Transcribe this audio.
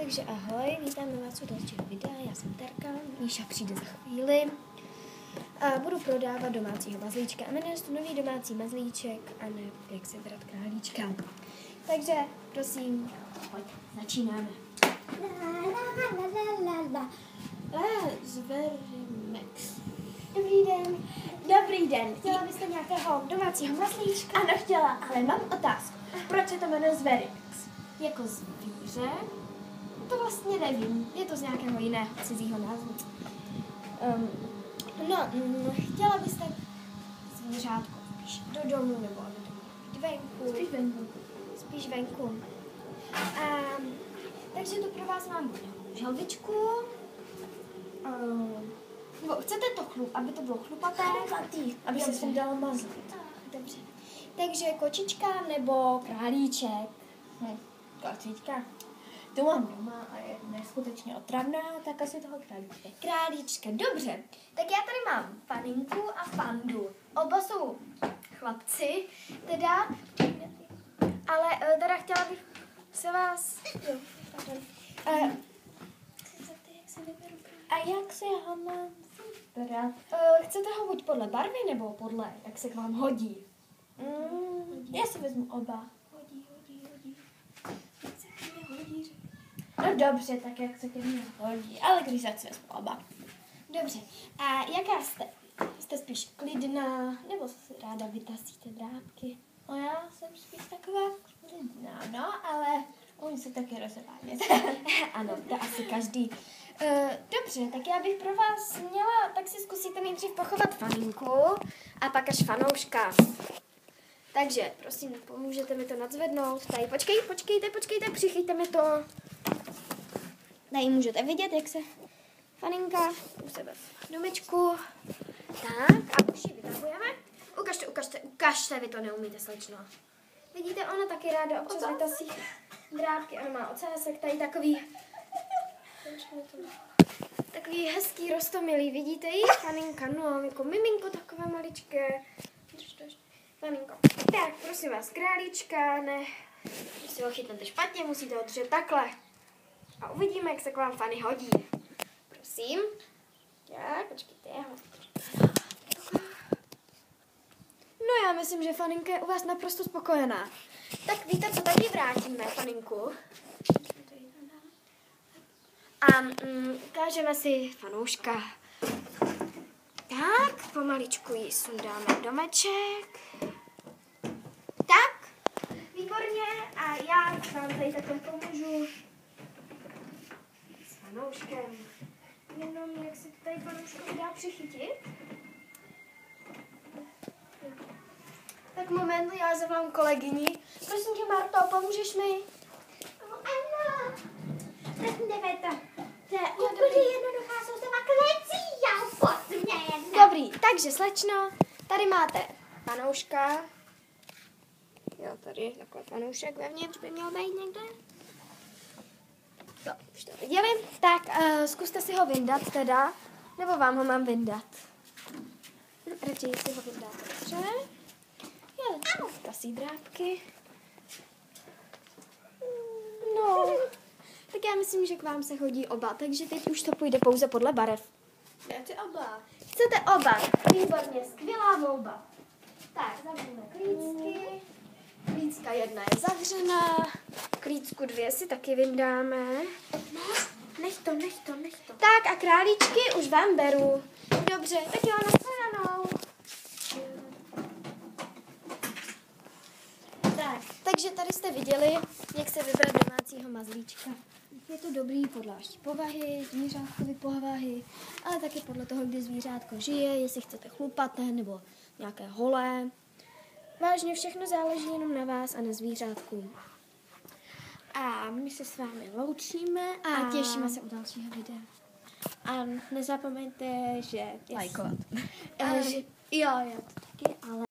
Takže ahoj, vítáme vás u dalšího videa, já jsem Terka, Míša přijde za chvíli a budu prodávat domácího mazlíčka a jmenuje se to nový domácí mazlíček a ne jak se brat králíčka. Takže prosím, pojď, začínáme. Zverimex. Dobrý den. Dobrý den. Chtěla byste nějakého domácího mazlíčka? Ano, chtěla, ale mám otázku. Proč se to jmenuje Zverimex? Jako zvíře? To vlastně nevím. Je to z nějakého jiného cizího názvu. Chtěla byste zvířátko spíš do domu nebo do domu? Venku. Spíš venku. Spíš venku. Takže to pro vás mám želvičku. Nebo chcete to aby to bylo chlupaté? Chlupatý. Aby se sem dalo mazlit. Dobře. Takže kočička nebo králíček? Kočička. Tu mám doma a je neskutečně otravná, tak asi toho králíčka. Králíčka, dobře. Tak já tady mám paninku a fandu. Oba jsou chlapci, teda. Ale teda chtěla bych se vás... Jo, pardon. A jak se ho mám vybrat? Chcete ho buď podle barvy, nebo podle, jak se k vám hodí? Já si vezmu oba. Hodí. Jak se k mě hodí? No dobře, tak jak se ke mně hodí, ale když se vezmu oba. Dobře. A jaká jste? Jste spíš klidná, nebo si ráda vytasíte drápky? No já jsem spíš taková klidná, no, ale umím se taky rozvádět. Ano, to asi každý. Dobře, tak já bych pro vás měla, tak si zkusíte nejdřív pochovat faninku a pak až fanouška. Takže, prosím, pomůžete mi to nadzvednout. Tady, počkejte, přichyťte mi to. Tady můžete vidět, jak se faninka u sebe v domečku. Tak, a už ji vytahujeme. Ukažte, vy to neumíte, slečno. Vidíte, ona taky ráda občas vytasí drápky, ona má ocásek, tady takový hezký rostomilý, vidíte ji? Faninka, no, jako miminko takové maličké. Faninko. Tak, prosím vás, králíčka, ne, když si ho chytnete špatně, musíte ho držet takhle. A uvidíme, jak se k vám Fanny hodí. Prosím. Tak, počkejte, No já myslím, že Faninka je u vás naprosto spokojená. Tak víte, co tady vrátíme, Faninku? A ukážeme si fanouška. Tak, pomaličku ji sundáme domeček. Tak, výborně. A já vám tady takhle pomůžu s fanouškem. Jenom jak si tady fanouškovi dá přichytit. Tak moment, já zavolám kolegyni. Prosím tě, Marto, pomůžeš mi? Ano, vezměme to. To je úplně jednoduchá soustava klecí, já posmějeme. Dobrý, takže slečno, tady máte fanouška. Jo, tady takhle fanoušek vevnitř by měl být někde. No, už to viděli. Tak, zkuste si ho vyndat teda, nebo vám ho mám vyndat? Radši si ho vyndáte, dobře? Jo, tasí drápky. No, tak já myslím, že k vám se hodí oba, takže teď už to půjde pouze podle barev. Chcete oba? Chcete oba? Výborně, skvělá volba. Tak, zavřeme klícky. Klícka jedna je zavřená. Klícku dvě si taky vyndáme. Nech to. Tak a králíčky už vám beru. Dobře, tak jo, nashledanou. Takže tady jste viděli, jak se vybrat domácího mazlíčka. Je to dobrý podle vaší povahy, zvířátkovy povahy, ale taky podle toho, kde zvířátko žije, jestli chcete chlupaté nebo nějaké holé. Vážně všechno záleží jenom na vás a na zvířátku. A my se s vámi loučíme A těšíme se u dalšího videa. A nezapomeňte, že Lajkovat. Jo, já to taky, ale